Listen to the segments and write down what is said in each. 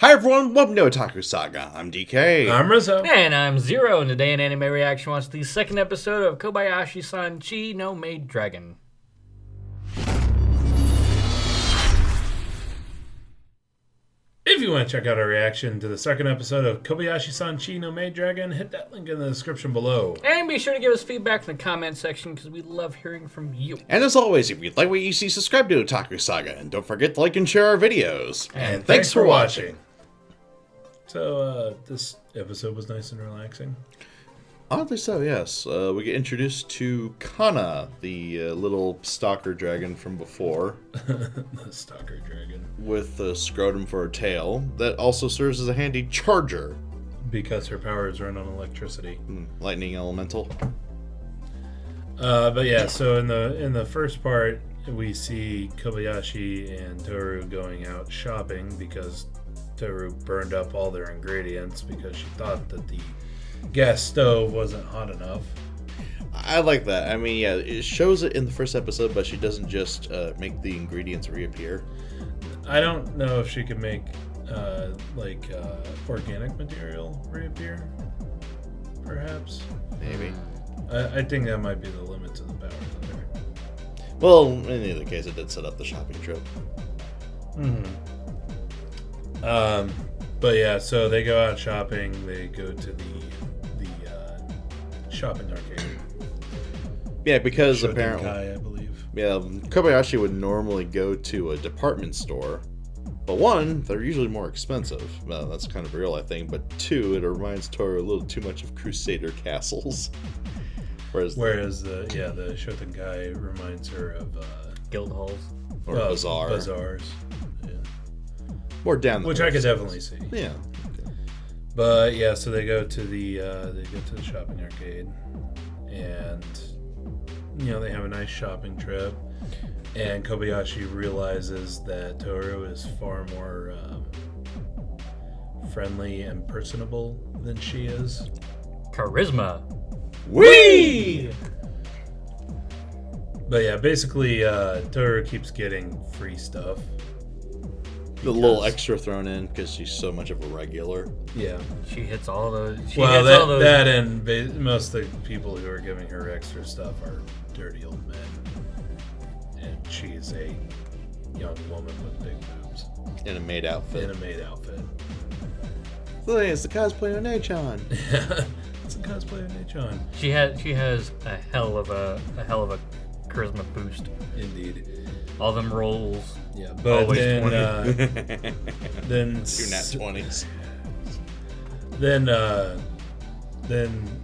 Hi everyone, welcome to Otaku Saga. I'm DK. I'm Rizzo. And I'm Zero, and today in Anime Reaction watch the second episode of Kobayashi-san Chi no Maid Dragon. If you want to check out our reaction to the second episode of Kobayashi-san Chi no Maid Dragon, hit that link in the description below. And be sure to give us feedback in the comment section because we love hearing from you. And as always, if you like what you see, subscribe to Otaku Saga. And don't forget to like and share our videos. And thanks for watching. So, this episode was nice and relaxing. Oddly so, yes. We get introduced to Kana, the little stalker dragon from before. The stalker dragon. With a scrotum for a tail that also serves as a handy charger. Because her powers run on electricity. Lightning elemental. But yeah, so in the first part, we see Kobayashi and Toru going out shopping because Toru burned up all their ingredients because she thought that the gas stove wasn't hot enough. I like that. I mean, yeah, it shows it in the first episode, but she doesn't just make the ingredients reappear. I don't know if she could make organic material reappear. Perhaps. Maybe. I think that might be the limit to the powers of her. Well, in either case, it did set up the shopping trip. But yeah, so they go out shopping. They go to the shopping arcade. Yeah, because Shoten apparently, Kai, I believe. yeah, Kobayashi would normally go to a department store, but one, they're usually more expensive. Well, that's kind of real, I think. But two, it reminds Toru a little too much of Crusader castles. Whereas the Shoten Kai reminds her of Guild halls. or bazaar, bazaars. Yeah. more down the Which road. I could definitely see. Yeah. But yeah, so they go to the shopping arcade, and they have a nice shopping trip. And Kobayashi realizes that Toru is far more friendly and personable than she is. Charisma. Whee! But yeah, basically, Toru keeps getting free stuff. The little extra thrown in because she's so much of a regular. Yeah. She hits all those. That and most of the people who are giving her extra stuff are dirty old men. And she's a young woman with big boobs. In a maid outfit. So it's the cosplay on Nachon. It's a cosplay of Nachon. She has a hell of a charisma boost. Indeed. All them rolls. Yeah, but Always then 2 nat 20s. Then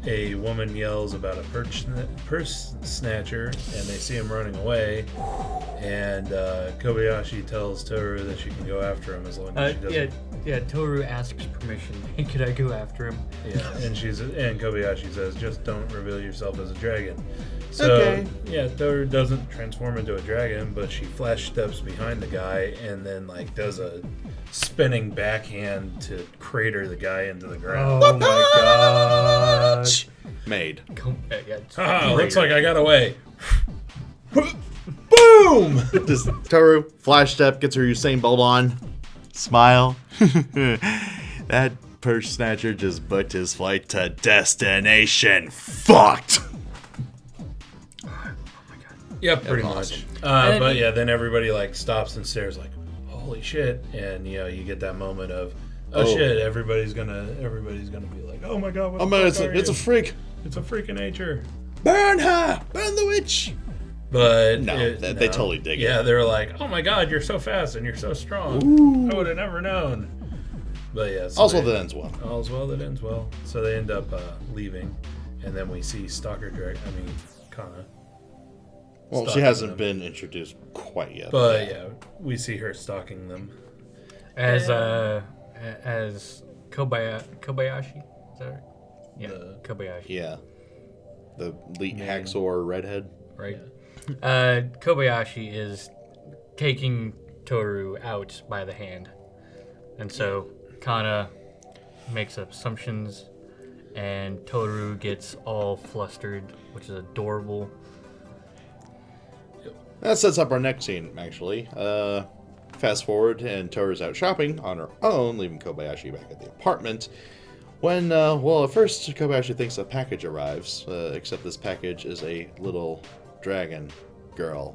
a woman yells about a purse snatcher, and they see him running away. And Kobayashi tells Toru that she can go after him as long as she doesn't. Yeah. Toru asks permission. Hey, could I go after him? Yeah, and Kobayashi says, just don't reveal yourself as a dragon. So, Okay. Yeah, Toru doesn't transform into a dragon, but she flash steps behind the guy and then does a spinning backhand to crater the guy into the ground. Oh my god. Maid. Looks like I got away. Boom! Just Toru, flash step, gets her Usain Bolt on. Smile. That purse snatcher just booked his flight to destination. Fucked! Yeah, pretty much. Awesome. But yeah, then everybody stops and stares holy shit. And you get that moment of, oh shit, everybody's gonna be like, oh my god, It's a freak. It's a freak of nature. Burn her! Burn the witch! But they totally dig it. Yeah, they were like, oh my god, you're so fast and you're so strong. I would have never known. But yeah. So That ends well. All's well that ends well. So they end up leaving, and then we see Kana. Well, she hasn't been introduced quite yet. But yeah, we see her stalking them. As Kobayashi. Is that right? Yeah, Kobayashi. Yeah. The elite hacksaw redhead. Right. Kobayashi is taking Toru out by the hand. And so Kana makes assumptions and Toru gets all flustered, which is adorable. That sets up our next scene, actually. Fast forward, and Toru's out shopping on her own, leaving Kobayashi back at the apartment. When, at first Kobayashi thinks a package arrives, except this package is a little dragon girl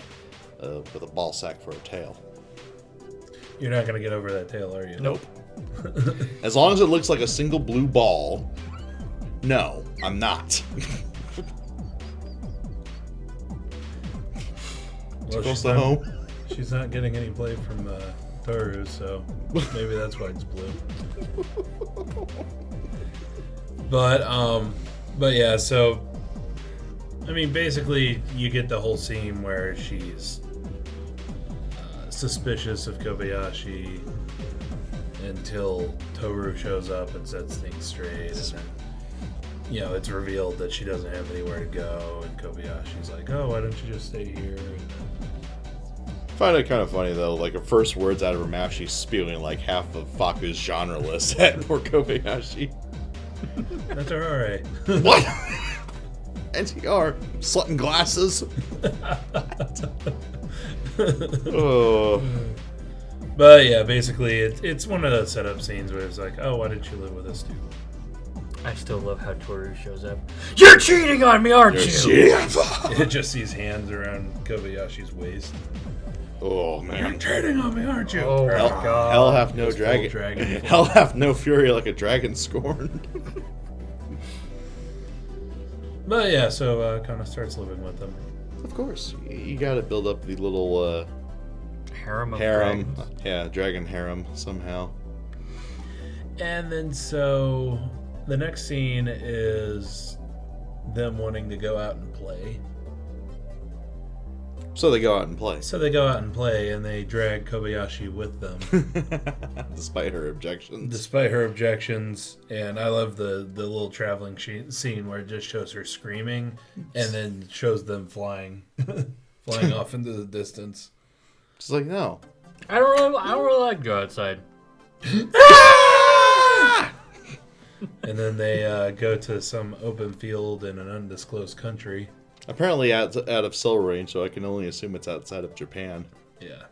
with a ball sack for a tail. You're not going to get over that tail, are you? Nope. As long as it looks like a single blue ball, no, I'm not. Well, Close to home. She's not getting any play from Toru, so maybe that's why it's blue. But yeah, so I mean, basically, you get the whole scene where she's suspicious of Kobayashi until Toru shows up and sets things straight, and then, you know, it's revealed that she doesn't have anywhere to go, and Kobayashi's like, "Oh, why don't you just stay here?" And I find it kind of funny though, like her first words out of her mouth, she's spewing like half of Faku's genre list at poor Kobayashi. that's alright. What? NTR, slut and glasses. Oh. But yeah, basically, it's one of those setup scenes where it's like, "Oh, why didn't you live with us too?" I still love how Toru shows up. You're cheating on me, aren't you? It just sees hands around Kobayashi's waist. Oh You're man. cheating on me, aren't you? Oh, Hell, God. hell hath no Goes full dragon. dragon. Hell hath no fury like a dragon scorned. But yeah, so kind of starts living with them. Of course, you got to build up the little Harem of harem. dragons. Yeah, dragon harem somehow. And then so the next scene is them wanting to go out and play. So they go out and play. So they go out and play, and they drag Kobayashi with them, Despite her objections. despite her objections. And I love the little traveling scene where it just shows her screaming, and then shows them flying, flying off into the distance. She's like, no. I don't really like to go outside. And then they go to some open field in an undisclosed country. Apparently out of Soul Range, so I can only assume it's outside of Japan. Yeah.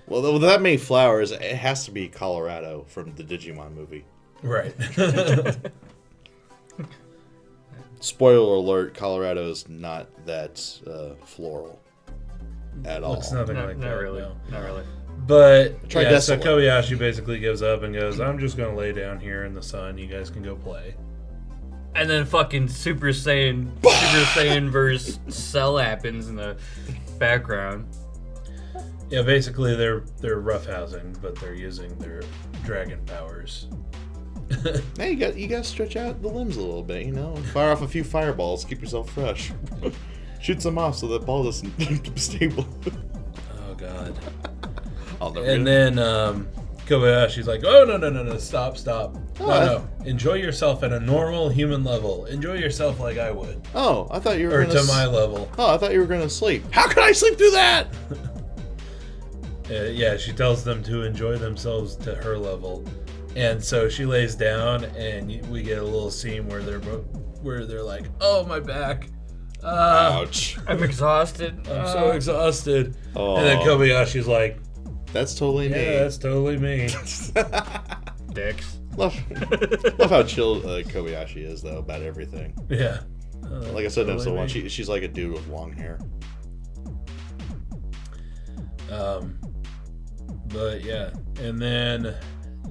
Well, with that many flowers, it has to be Colorado from the Digimon movie. Right. Spoiler alert, Colorado is not that floral at all. Looks nothing Not, like not that. really. No. Not really. But Try yeah, so desolate. Kobayashi basically gives up and goes, "I'm just gonna lay down here in the sun. You guys can go play." And then fucking Super Saiyan verse Cell happens in the background. Yeah, basically they're roughhousing, but they're using their dragon powers. Hey, you got to stretch out the limbs a little bit, you know? Fire off a few fireballs, keep yourself fresh. Shoot some off so that ball doesn't stable. Oh god. I'll never And get it. then Kobayashi's like, "Oh no, stop. Oh, No. Enjoy yourself at a normal human level. Enjoy yourself like I would. Oh, I thought you were Or gonna to my level." Oh, I thought you were gonna sleep. How could I sleep through that? Yeah, she tells them to enjoy themselves to her level. And so she lays down, and we get a little scene where they're like, "Oh, my back. Ouch. I'm exhausted. I'm so exhausted." Oh, And then Kobayashi's like, that's totally me. "Yeah, that's totally me." Dicks. Love how chill Kobayashi is though about everything. Yeah. Like I said in episode Totally 1, me. she's like a dude with long hair. But yeah, and then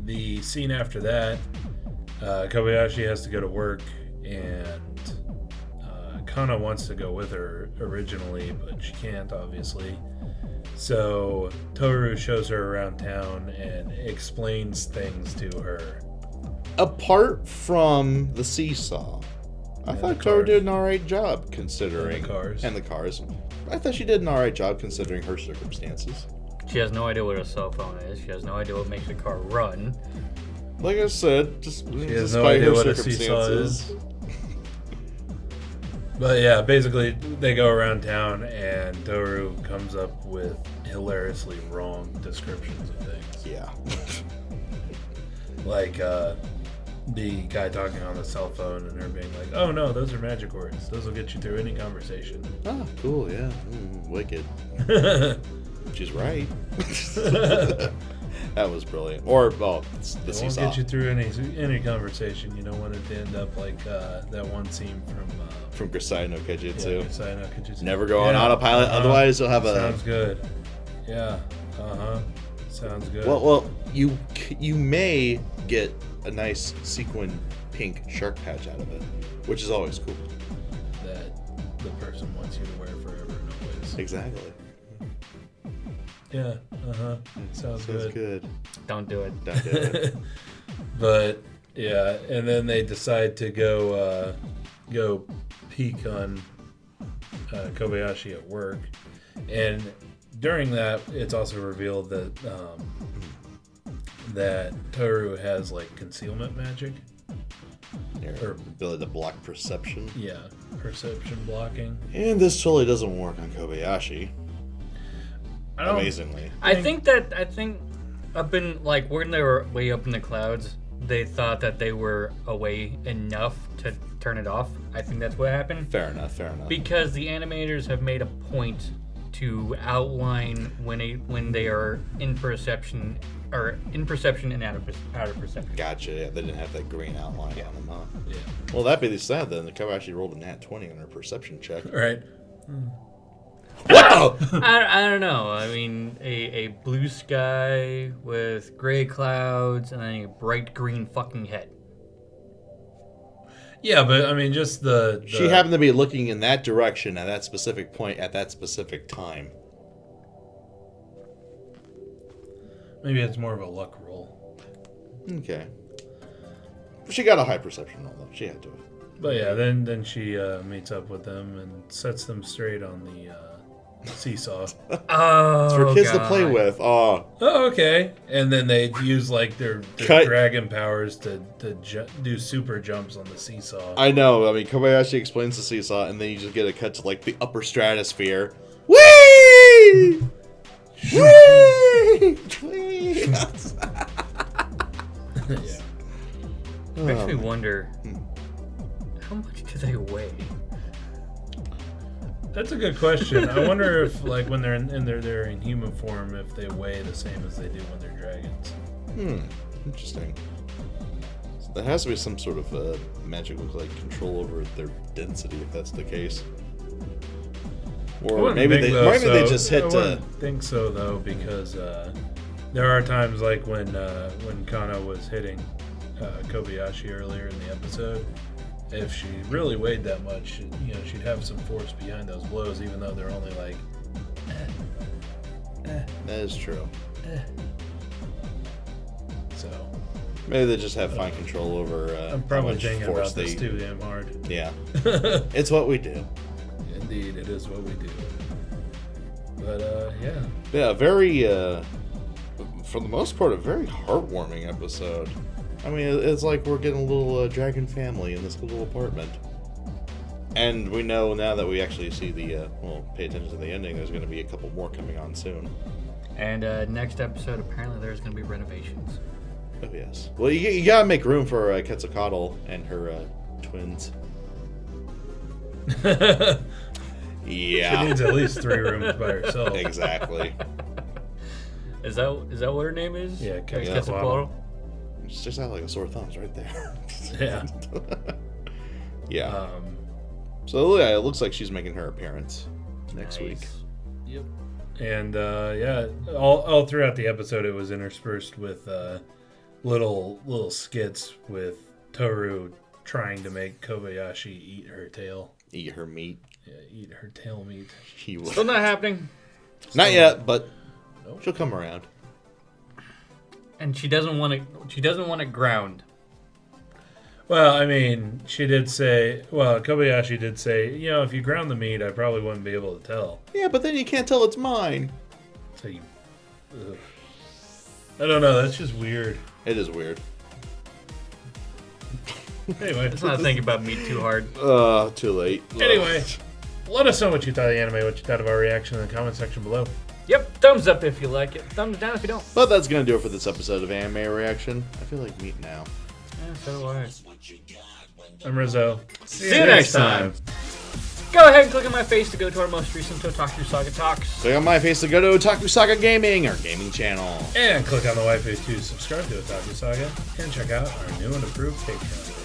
the scene after that, Kobayashi has to go to work, and Kana wants to go with her originally, but she can't, obviously. So Toru shows her around town and explains things to her. Apart from the seesaw, I And thought the Toru cars. did an alright job considering. And the cars. And the cars. I thought she did an alright job considering her circumstances. She has no idea what a cell phone is. She has no idea what makes a car run. Like I said, just has despite no idea her what a seesaw circumstances. But yeah, basically they go around town, and Toru comes up with hilariously wrong descriptions of things. Yeah. Like the guy talking on the cell phone and her being like, "Oh no, those are magic words. Those will get you through any conversation." Ah, cool, yeah. Wicked. She's right. That was brilliant. Or, well, it's the It won't seesaw. get you through any conversation. You don't want it to end up like that one scene From Grisai no Kejitsu. Grisai no Kejitsu. Never go on autopilot, otherwise you'll have a... Sounds good. Yeah. Sounds good. Well, you may get a nice sequin pink shark patch out of it, which is always cool. That the person wants you to wear forever and always. Exactly. Yeah. Sounds good. Don't do it. Don't do it. But yeah, and then they decide to go peek on Kobayashi at work, and during that, it's also revealed that that Toru has like concealment magic. Or ability to block perception. Yeah, perception blocking. And this totally doesn't work on Kobayashi. Amazingly. I think up in like when they were way up in the clouds, they thought that they were away enough to turn it off. I think that's what happened. Fair enough. Because the animators have made a point to outline when they are in perception and out of perception. Gotcha. Yeah, they didn't have that green outline on them, huh? Yeah. Well, that being said, then the Kobayashi rolled a nat 20 on her perception check. Right. Wow! I don't know. I mean, a blue sky with gray clouds and a bright green fucking head. Yeah, but I mean, just the She happened to be looking in that direction at that specific point at that specific time. maybe it's more of a luck roll. Okay. She got a high perception roll, though. She had to. But yeah, then she meets up with them and sets them straight on the seesaw. Oh, It's for kids to God. play with. Oh. Oh, okay. And then they use like their dragon powers to do super jumps on the seesaw. I know. I mean, Kobayashi explains the seesaw, and then you just get a cut to like the upper stratosphere. Whee! Whee! Whee! Yeah. Makes me wonder, how much do they weigh? That's a good question. I wonder if, like, when they're in human form, if they weigh the same as they do when they're dragons. Interesting. So there has to be some sort of magic, like control over their density, if that's the case. Or maybe they just hit. I wouldn't think so though, because there are times like when Kana was hitting Kobayashi earlier in the episode. If she really weighed that much, she'd have some force behind those blows, even though they're only like. That is true. So. Maybe they just have fine control over. I'm probably thinking about this too damn hard. Yeah, it's what we do. Indeed, it is what we do. But yeah. Yeah, very. For the most part, a very heartwarming episode. I mean, it's like we're getting a little dragon family in this little apartment. And we know now that we actually see pay attention to the ending, there's going to be a couple more coming on soon. And next episode, apparently there's going to be renovations. Oh, yes. Well, you got to make room for Quetzalcoatl and her twins. Yeah. She needs at least 3 rooms by herself. Exactly. Is that what her name is? Yeah, Quetzalcoatl. It's just out like a sore thumb's right there. Yeah. Yeah. So yeah, it looks like she's making her appearance next week. Yep. And yeah, all throughout the episode, it was interspersed with little skits with Toru trying to make Kobayashi eat her tail. Eat her meat. Yeah, eat her tail meat. He will. Still not happening. Not yet, but Nope. she'll come around. And she doesn't want it ground. Well, I mean, Kobayashi did say, if you ground the meat, I probably wouldn't be able to tell. Yeah, but then you can't tell it's mine. So I don't know, that's just weird. It is weird. Anyway. Let's not think about meat too hard. Too late. Anyway, let us know what you thought of the anime, what you thought of our reaction in the comment section below. Yep, thumbs up if you like it. Thumbs down if you don't. But that's going to do it for this episode of Anime Reaction. I feel like meat now. Yeah, so do I. I'm Rizzo. See you next time. Go ahead and click on my face to go to our most recent Otaku Saga talks. Click on my face to go to Otaku Saga Gaming, our gaming channel. And click on the white face to subscribe to Otaku Saga and check out our new and approved Patreon.